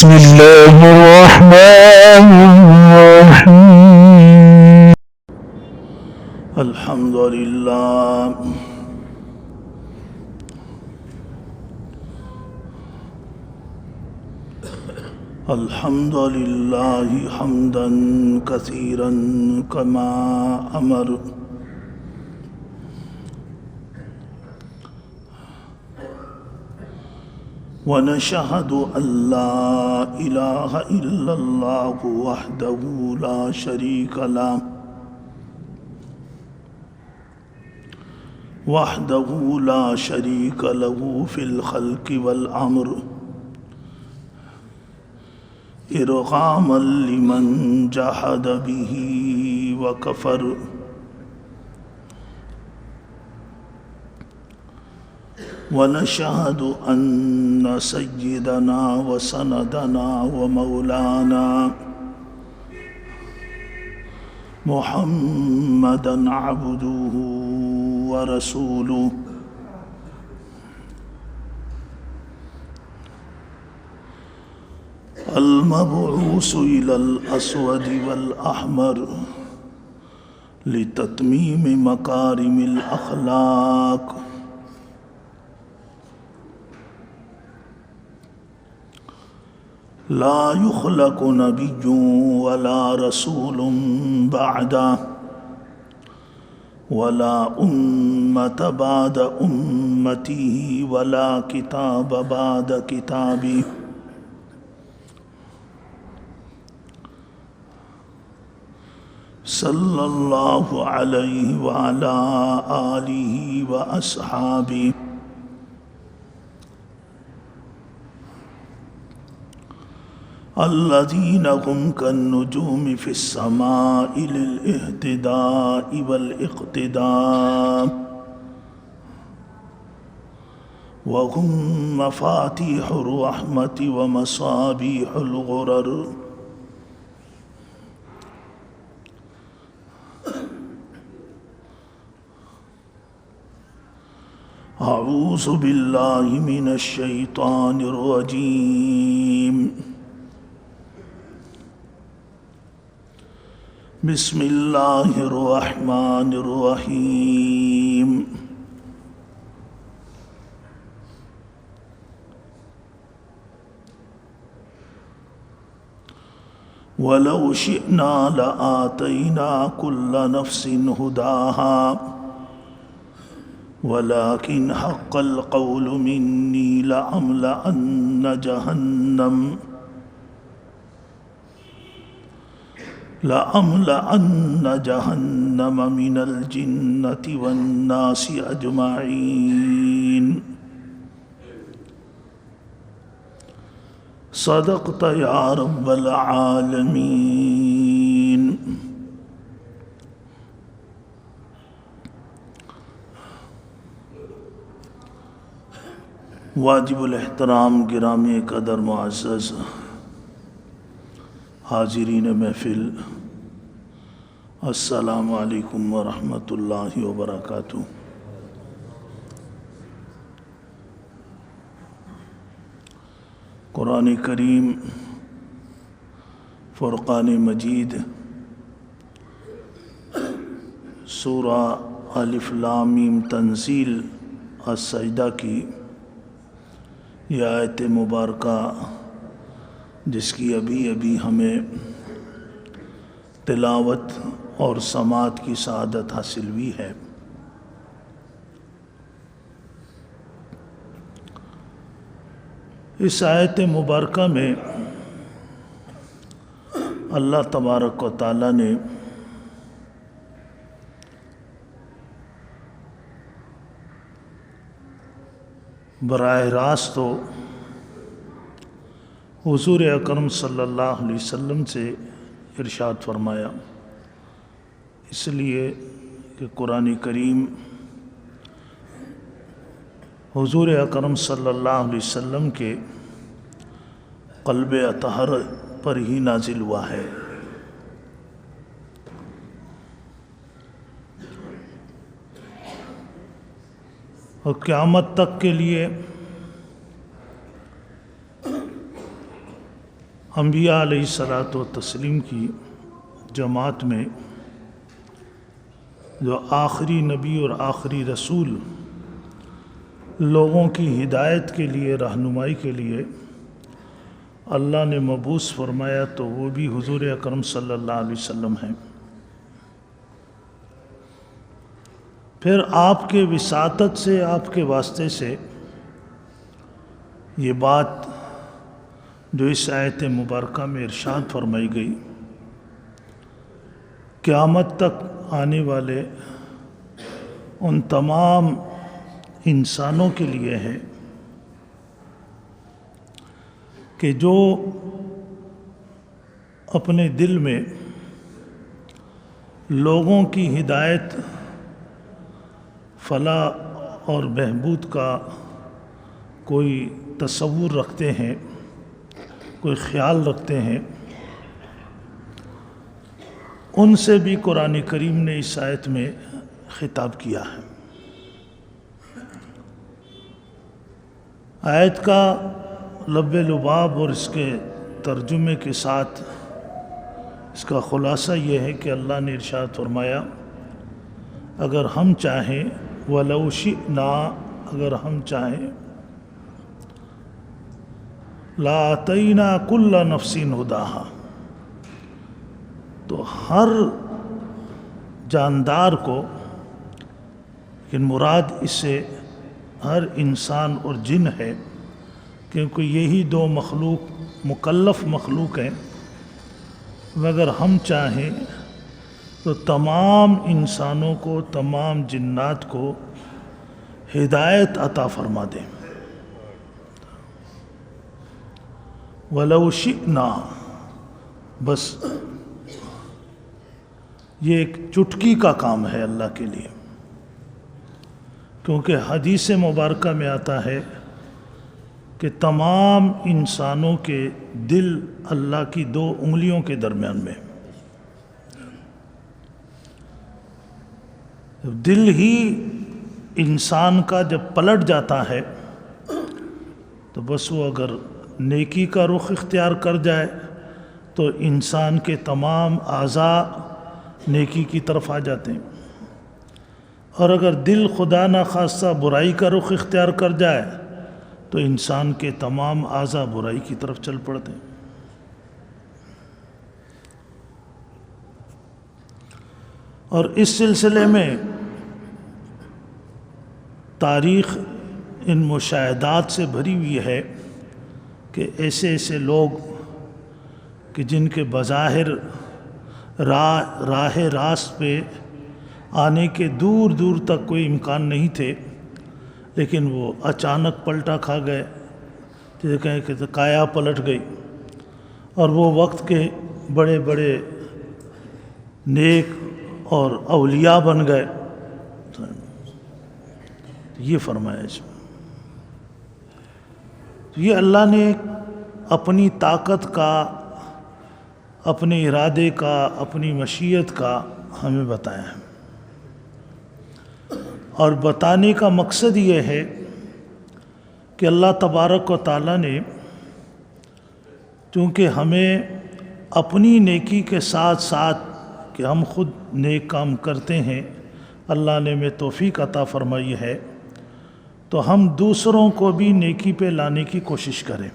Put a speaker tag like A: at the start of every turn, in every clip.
A: بسم الله الرحمن الرحيم الحمد لله حمدا كثيرا كما أمر ونشهد أن لا إله إلا الله وحده لا شريك له في الخلق والأمر إرغاما لمن جحد به وكفر ونشهد أن سيدنا وسندنا ومولانا محمدا عبده ورسوله المبعوث إلى الأسود والأحمر لتتميم مكارم الأخلاق لا يخلق نبي ولا رسول بعده ولا أمة بعد أمته ولا كتاب بعد كتابه صلى الله عليه وعلى آله وأصحابه الذين هم كالنجوم في السماء للاهتداء والاقتداء وهم مفاتيح الرحمة ومصابيح الغرر أعوذ بالله من الشيطان الرجيم بسم الله الرحمن الرحيم ولو شئنا لآتينا كل نفس هداها ولكن حق القول مني لأملأن جهنم من الجنة والناس أجمعين صدقت يا رب العالمين واجب الاحترام گرامی قدر معزز حاضرین محفل السلام علیکم ورحمۃ اللہ وبرکاتہ۔ قرآن کریم فرقان مجید سورہ الف لام میم تنزیل السجدہ کی یہ آیت مبارکہ جس کی ابھی ہمیں تلاوت اور سماعت کی سعادت حاصل ہوئی ہے، اس آیت مبارکہ میں اللہ تبارک و تعالیٰ نے براہ راست تو حضور اکرم صلی اللہ علیہ وسلم سے ارشاد فرمایا، اس لیے کہ قرآن کریم حضور اکرم صلی اللہ علیہ وسلم کے قلب اطہر پر ہی نازل ہوا ہے۔ اور قیامت تک کے لیے انبیاء علیہ الصلاۃ والتسلیم کی جماعت میں جو آخری نبی اور آخری رسول لوگوں کی ہدایت کے لیے، رہنمائی کے لیے اللہ نے مبعوث فرمایا تو وہ بھی حضور اکرم صلی اللہ علیہ وسلم ہیں۔ پھر آپ کے وساطت سے، آپ کے واسطے سے یہ بات جو اس آیت مبارکہ میں ارشاد فرمائی گئی قیامت تک آنے والے ان تمام انسانوں کے لیے ہے کہ جو اپنے دل میں لوگوں کی ہدایت، فلاح اور بہبود کا کوئی تصور رکھتے ہیں، کوئی خیال رکھتے ہیں، ان سے بھی قرآن کریم نے اس آیت میں خطاب کیا ہے۔ آیت کا لب لباب اور اس کے ترجمے کے ساتھ اس کا خلاصہ یہ ہے کہ اللہ نے ارشاد فرمایا اگر ہم چاہیں، وَلَوْ شِئْنَا، اگر ہم چاہیں، لَآتَيْنَا كُلَّ نَفْسٍ هُدَاهَا، تو ہر جاندار کو، لیکن مراد اس سے ہر انسان اور جن ہے، کیونکہ یہی دو مخلوق مکلف مخلوق ہیں، مگر ہم چاہیں تو تمام انسانوں کو، تمام جنات کو ہدایت عطا فرما دیں۔ وَلَوْ شِئْنَا، بس یہ ایک چٹکی کا کام ہے اللہ کے لیے، کیونکہ حدیث مبارکہ میں آتا ہے کہ تمام انسانوں کے دل اللہ کی 2 انگلیوں کے درمیان میں، دل ہی انسان کا جب پلٹ جاتا ہے تو بس وہ اگر نیکی کا رخ اختیار کر جائے تو انسان کے تمام اعضاء نیکی کی طرف آ جاتے ہیں، اور اگر دل خدا نخواستہ برائی کا رخ اختیار کر جائے تو انسان کے تمام اعضاء برائی کی طرف چل پڑتے ہیں۔ اور اس سلسلے میں تاریخ ان مشاہدات سے بھری ہوئی ہے کہ ایسے ایسے لوگ کہ جن کے بظاہر راہ راست پہ آنے کے دور دور تک کوئی امکان نہیں تھے، لیکن وہ اچانک پلٹا کھا گئے، جیسے کہیں کہ کایا پلٹ گئی، اور وہ وقت کے بڑے بڑے نیک اور اولیاء بن گئے۔ یہ فرمایا اس میں، یہ اللہ نے اپنی طاقت کا، اپنے ارادے کا، اپنی مشیت کا ہمیں بتایا ہے، اور بتانے کا مقصد یہ ہے کہ اللہ تبارک و تعالیٰ نے چونکہ ہمیں اپنی نیکی کے ساتھ ساتھ کہ ہم خود نیک کام کرتے ہیں اللہ نے ہمیں توفیق عطا فرمائی ہے، تو ہم دوسروں کو بھی نیکی پہ لانے کی کوشش کریں۔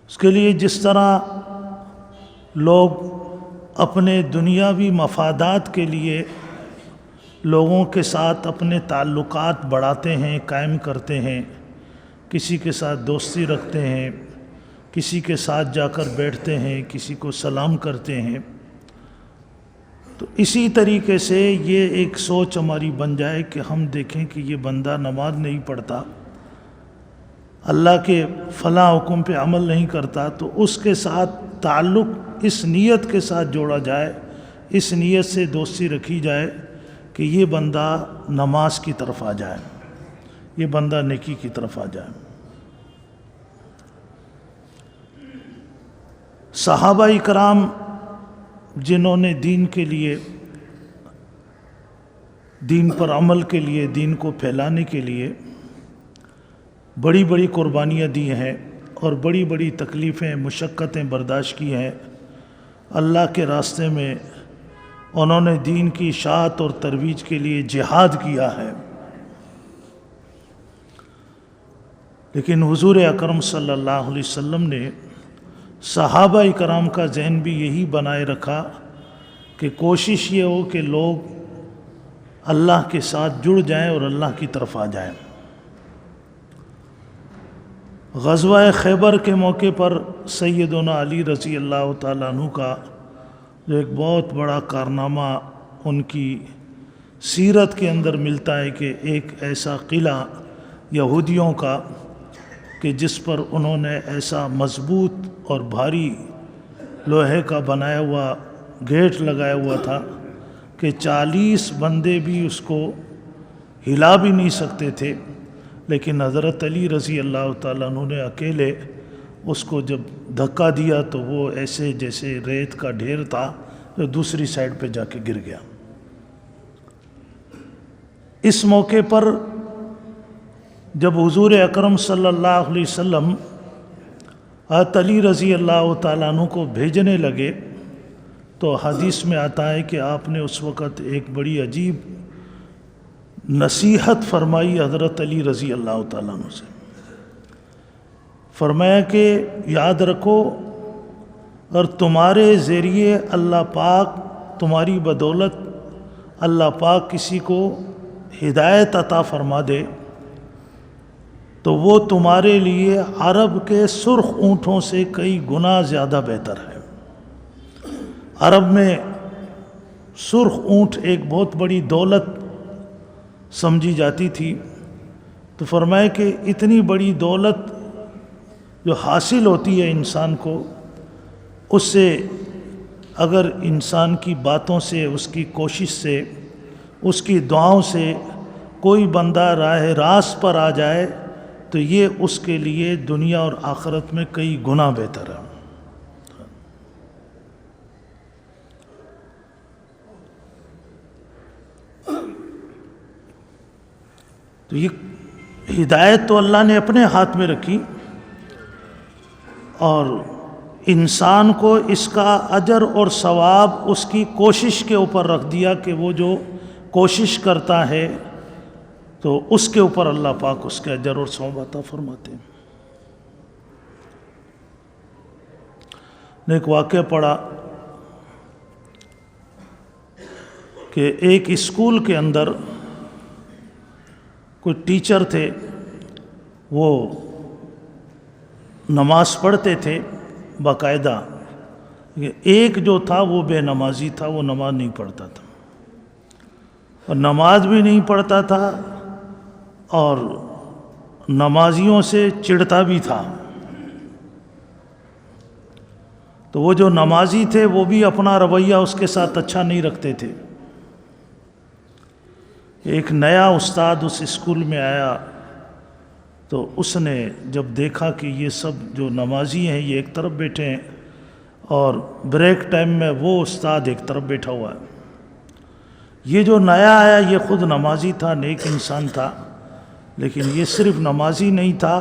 A: اس کے لیے جس طرح لوگ اپنے دنیاوی مفادات کے لیے لوگوں کے ساتھ اپنے تعلقات بڑھاتے ہیں، قائم کرتے ہیں، کسی کے ساتھ دوستی رکھتے ہیں، کسی کے ساتھ جا کر بیٹھتے ہیں، کسی کو سلام کرتے ہیں، تو اسی طریقے سے یہ ایک سوچ ہماری بن جائے کہ ہم دیکھیں کہ یہ بندہ نماز نہیں پڑھتا، اللہ کے فلاں حکم پہ عمل نہیں کرتا، تو اس کے ساتھ تعلق اس نیت کے ساتھ جوڑا جائے، اس نیت سے دوستی رکھی جائے کہ یہ بندہ نماز کی طرف آ جائے، یہ بندہ نیکی کی طرف آ جائے۔ صحابہ اکرام جنہوں نے دین کے لیے، دین پر عمل کے لیے، دین کو پھیلانے کے لیے بڑی بڑی قربانیاں دی ہیں، اور بڑی بڑی تکلیفیں مشقتیں برداشت کی ہیں، اللہ کے راستے میں انہوں نے دین کی اشاعت اور ترویج کے لیے جہاد کیا ہے، لیکن حضور اکرم صلی اللہ علیہ وسلم نے صحابہ کرام کا ذہن بھی یہی بنائے رکھا کہ کوشش یہ ہو کہ لوگ اللہ کے ساتھ جڑ جائیں اور اللہ کی طرف آ جائیں۔ غزوہ خیبر کے موقع پر سیدنا علی رضی اللہ تعالیٰ عنہ کا جو ایک بہت بڑا کارنامہ ان کی سیرت کے اندر ملتا ہے کہ ایک ایسا قلعہ یہودیوں کا کہ جس پر انہوں نے ایسا مضبوط اور بھاری لوہے کا بنایا ہوا گیٹ لگایا ہوا تھا کہ 40 بندے بھی اس کو ہلا بھی نہیں سکتے تھے، لیکن حضرت علی رضی اللہ تعالیٰ عنہ نے اکیلے اس کو جب دھکا دیا تو وہ ایسے جیسے ریت کا ڈھیر تھا جو دوسری سائڈ پہ جا کے گر گیا۔ اس موقع پر جب حضور اکرم صلی اللہ علیہ وسلم حضرت علی رضی اللہ تعالیٰ عنہ کو بھیجنے لگے تو حدیث میں آتا ہے کہ آپ نے اس وقت ایک بڑی عجیب نصیحت فرمائی حضرت علی رضی اللہ تعالیٰ عنہ سے۔ فرمایا کہ یاد رکھو اور تمہارے ذریعے اللہ پاک، تمہاری بدولت اللہ پاک کسی کو ہدایت عطا فرما دے تو وہ تمہارے لیے عرب کے سرخ اونٹوں سے کئی گنا زیادہ بہتر ہے۔ عرب میں سرخ اونٹ ایک بہت بڑی دولت سمجھی جاتی تھی، تو فرمایا کہ اتنی بڑی دولت جو حاصل ہوتی ہے انسان کو، اس سے اگر انسان کی باتوں سے، اس کی کوشش سے، اس کی دعاؤں سے کوئی بندہ راہ راست پر آ جائے تو یہ اس کے لیے دنیا اور آخرت میں کئی گنا بہتر ہے۔ تو یہ ہدایت تو اللہ نے اپنے ہاتھ میں رکھی اور انسان کو اس کا اجر اور ثواب اس کی کوشش کے اوپر رکھ دیا کہ وہ جو کوشش کرتا ہے تو اس کے اوپر اللہ پاک اس کے اجر اور ثواب عطا فرماتے ہیں۔ نے ایک واقعہ پڑھا کہ ایک اسکول کے اندر کوئی ٹیچر تھے، وہ نماز پڑھتے تھے باقاعدہ، ایک جو تھا وہ بے نمازی تھا، وہ نماز نہیں پڑھتا تھا اور نماز بھی نہیں پڑھتا تھا اور نمازیوں سے چڑھتا بھی تھا۔ تو وہ جو نمازی تھے وہ بھی اپنا رویہ اس کے ساتھ اچھا نہیں رکھتے تھے۔ ایک نیا استاد اس اسکول میں آیا تو اس نے جب دیکھا کہ یہ سب جو نمازی ہیں یہ ایک طرف بیٹھے ہیں اور بریک ٹائم میں وہ استاد ایک طرف بیٹھا ہوا ہے، یہ جو نیا آیا یہ خود نمازی تھا، نیک انسان تھا، لیکن یہ صرف نمازی نہیں تھا،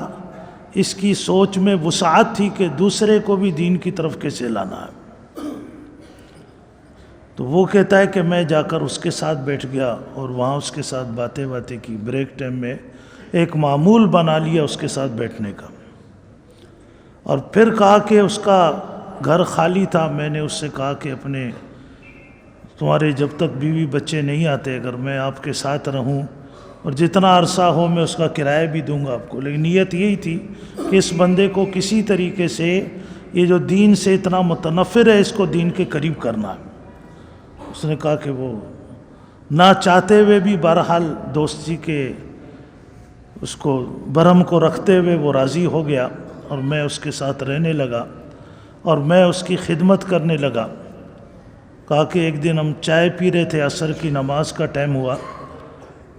A: اس کی سوچ میں وسعت تھی کہ دوسرے کو بھی دین کی طرف کیسے لانا ہے۔ تو وہ کہتا ہے کہ میں جا کر اس کے ساتھ بیٹھ گیا اور وہاں اس کے ساتھ باتیں کی، بریک ٹائم میں ایک معمول بنا لیا اس کے ساتھ بیٹھنے کا، اور پھر کہا کہ اس کا گھر خالی تھا، میں نے اس سے کہا کہ اپنے تمہارے جب تک بیوی بچے نہیں آتے اگر میں آپ کے ساتھ رہوں اور جتنا عرصہ ہو میں اس کا کرایہ بھی دوں گا آپ کو، لیکن نیت یہی تھی کہ اس بندے کو کسی طریقے سے یہ جو دین سے اتنا متنفر ہے اس کو دین کے قریب کرنا ہے۔ اس نے کہا کہ وہ نہ چاہتے ہوئے بھی بہرحال دوستی کے اس کو برہم کو رکھتے ہوئے وہ راضی ہو گیا اور میں اس کے ساتھ رہنے لگا اور میں اس کی خدمت کرنے لگا۔ کہا کہ ایک دن ہم چائے پی رہے تھے، عصر کی نماز کا ٹائم ہوا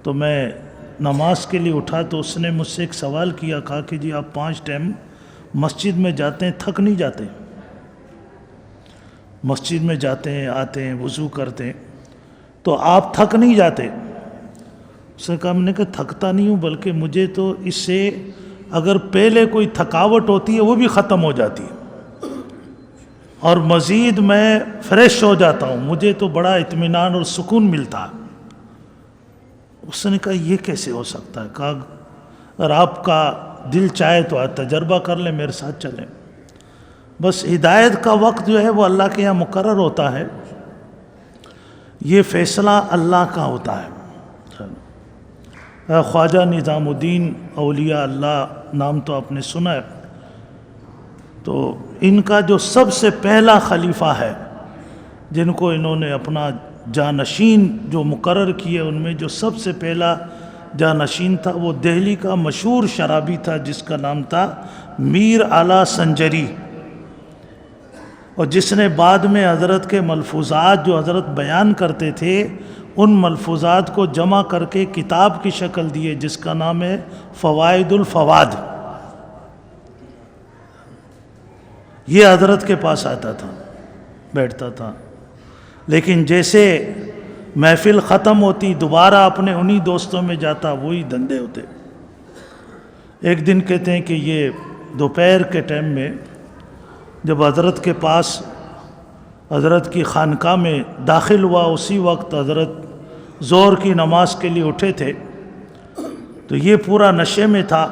A: تو میں نماز کے لیے اٹھا تو اس نے مجھ سے ایک سوال کیا، کہا کہ جی آپ 5 ٹائم مسجد میں جاتے ہیں، تھک نہیں جاتے؟ مسجد میں جاتے ہیں، آتے ہیں، وضو کرتے ہیں، تو آپ تھک نہیں جاتے؟ اس نے کہا، میں نے کہا تھکتا نہیں ہوں، بلکہ مجھے تو اس سے اگر پہلے کوئی تھکاوٹ ہوتی ہے وہ بھی ختم ہو جاتی ہے، اور مزید میں فریش ہو جاتا ہوں، مجھے تو بڑا اطمینان اور سکون ملتا ہے۔ اس نے کہا یہ کیسے ہو سکتا ہے؟ کہا اگر آپ کا دل چاہے تو آپ تجربہ کر لیں، میرے ساتھ چلیں۔ بس ہدایت کا وقت جو ہے وہ اللہ کے یہاں مقرر ہوتا ہے، یہ فیصلہ اللہ کا ہوتا ہے۔ خواجہ نظام الدین اولیاء اللہ نام تو آپ نے سنا ہے، تو ان کا جو سب سے پہلا خلیفہ ہے جن کو انہوں نے اپنا جانشین جو مقرر کیے، ان میں جو سب سے پہلا جانشین تھا وہ دہلی کا مشہور شرابی تھا جس کا نام تھا میر اعلیٰ سنجری، اور جس نے بعد میں حضرت کے ملفوظات جو حضرت بیان کرتے تھے ان ملفوظات کو جمع کر کے کتاب کی شکل دیے جس کا نام ہے فوائد الفواد۔ یہ حضرت کے پاس آتا تھا، بیٹھتا تھا، لیکن جیسے محفل ختم ہوتی دوبارہ اپنے انہی دوستوں میں جاتا، وہی دھندے ہوتے۔ ایک دن کہتے ہیں کہ یہ دوپہر کے ٹائم میں جب حضرت کے پاس حضرت کی خانقاہ میں داخل ہوا، اسی وقت حضرت ظہر کی نماز کے لیے اٹھے تھے، تو یہ پورا نشے میں تھا،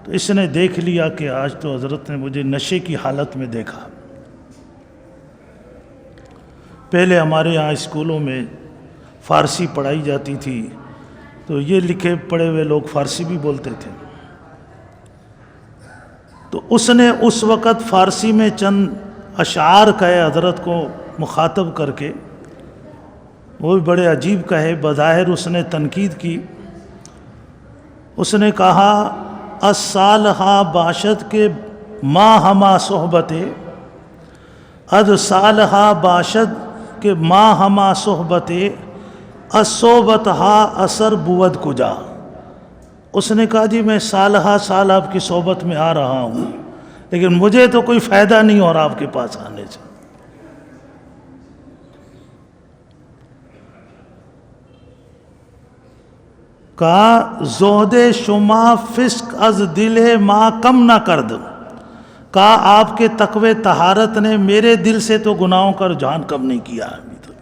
A: تو اس نے دیکھ لیا کہ آج تو حضرت نے مجھے نشے کی حالت میں دیکھا۔ پہلے ہمارے یہاں اسکولوں میں فارسی پڑھائی جاتی تھی، تو یہ لکھے پڑھے ہوئے لوگ فارسی بھی بولتے تھے، تو اس نے اس وقت فارسی میں چند اشعار کہے حضرت کو مخاطب کر کے، وہ بھی بڑے عجیب کہے، بظاہر اس نے تنقید کی۔ اس نے کہا الصالحہ باشد کے ما ہما صحبت، اد صالحہ باشد کے ما ہما صحبت، الصحبت ہا اثر بود کجا۔ اس نے کہا جی میں صالحہ سال آپ کی صحبت میں آ رہا ہوں، لیکن مجھے تو کوئی فائدہ نہیں ہو رہا آپ کے پاس آنے سے۔ کہا زہد شما فسق از دل ما کم نہ کرد، کہا آپ کے تقوی طہارت نے میرے دل سے تو گناہوں کا رجحان کم نہیں کیا ابھی تک۔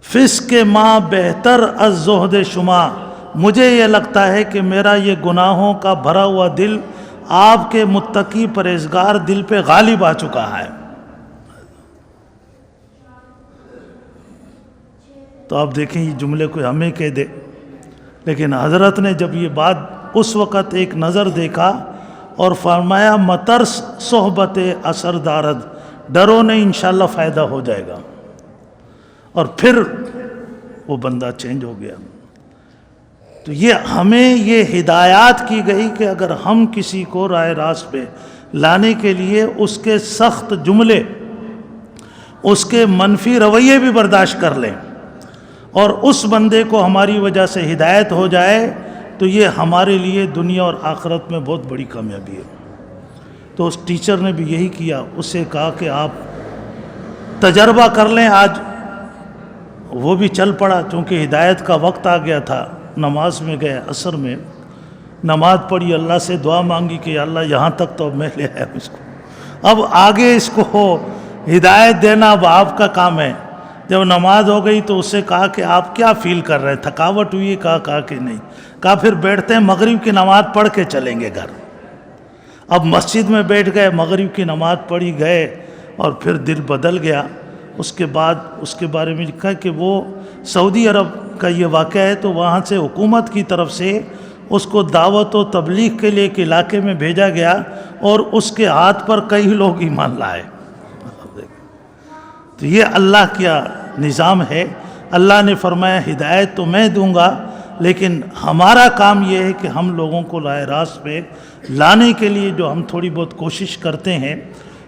A: فسق ما بہتر از زہد شما، مجھے یہ لگتا ہے کہ میرا یہ گناہوں کا بھرا ہوا دل آپ کے متقی پرہیزگار دل پہ غالب آ چکا ہے۔ تو آپ دیکھیں یہ جملے کوئی ہمیں کہہ دے، لیکن حضرت نے جب یہ بات اس وقت ایک نظر دیکھا اور فرمایا مترس صحبت اثر دارد، ڈرو نہیں انشاءاللہ فائدہ ہو جائے گا، اور پھر وہ بندہ چینج ہو گیا۔ تو یہ ہمیں یہ ہدایات کی گئی کہ اگر ہم کسی کو راہ راست پہ لانے کے لیے اس کے سخت جملے، اس کے منفی رویے بھی برداشت کر لیں، اور اس بندے کو ہماری وجہ سے ہدایت ہو جائے، تو یہ ہمارے لیے دنیا اور آخرت میں بہت بڑی کامیابی ہے۔ تو اس ٹیچر نے بھی یہی کیا، اسے کہا کہ آپ تجربہ کر لیں آج۔ وہ بھی چل پڑا، چونکہ ہدایت کا وقت آ گیا تھا، نماز میں گئے، عصر میں نماز پڑھی، اللہ سے دعا مانگی کہ اللہ یہاں تک تو اب میں لے آیا اس کو، اب آگے اس کو ہدایت دینا اب آپ کا کام ہے۔ جب نماز ہو گئی تو اسے کہا کہ آپ کیا فیل کر رہے ہیں، تھکاوٹ ہوئی؟ کہا کہ نہیں۔ کہا پھر بیٹھتے ہیں، مغرب کی نماز پڑھ کے چلیں گے گھر۔ اب مسجد میں بیٹھ گئے، مغرب کی نماز پڑھی گئے، اور پھر دل بدل گیا۔ اس کے بعد اس کے بارے میں لکھا کہ وہ سعودی عرب کا یہ واقعہ ہے، تو وہاں سے حکومت کی طرف سے اس کو دعوت و تبلیغ کے لیے ایک علاقے میں بھیجا گیا، اور اس کے ہاتھ پر کئی لوگ ایمان لائے۔ تو یہ اللہ کا نظام ہے۔ اللہ نے فرمایا ہدایت تو میں دوں گا، لیکن ہمارا کام یہ ہے کہ ہم لوگوں کو راہ راست پہ لانے کے لیے جو ہم تھوڑی بہت کوشش کرتے ہیں،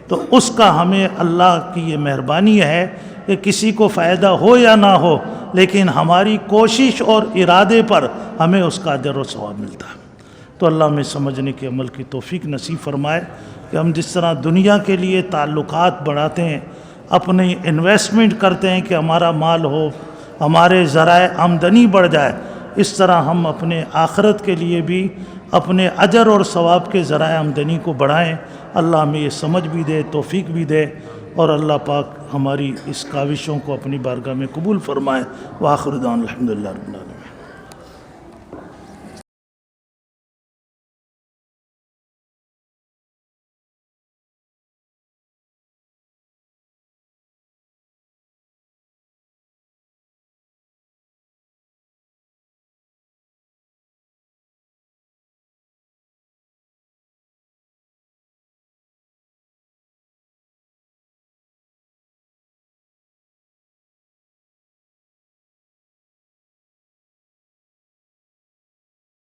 A: تو اس کا ہمیں اللہ کی یہ مہربانی ہے کہ کسی کو فائدہ ہو یا نہ ہو، لیکن ہماری کوشش اور ارادے پر ہمیں اس کا اجر و ثواب ملتا ہے۔ تو اللہ ہمیں سمجھنے کے عمل کی توفیق نصیب فرمائے کہ ہم جس طرح دنیا کے لیے تعلقات بڑھاتے ہیں، اپنی انویسٹمنٹ کرتے ہیں کہ ہمارا مال ہو، ہمارے ذرائع آمدنی بڑھ جائے، اس طرح ہم اپنے آخرت کے لیے بھی اپنے اجر اور ثواب کے ذرائع آمدنی کو بڑھائیں۔ اللہ ہمیں یہ سمجھ بھی دے، توفیق بھی دے، اور اللہ پاک ہماری اس کاوشوں کو اپنی بارگاہ میں قبول فرمائے۔ وآخر دعوانا الحمدللہ۔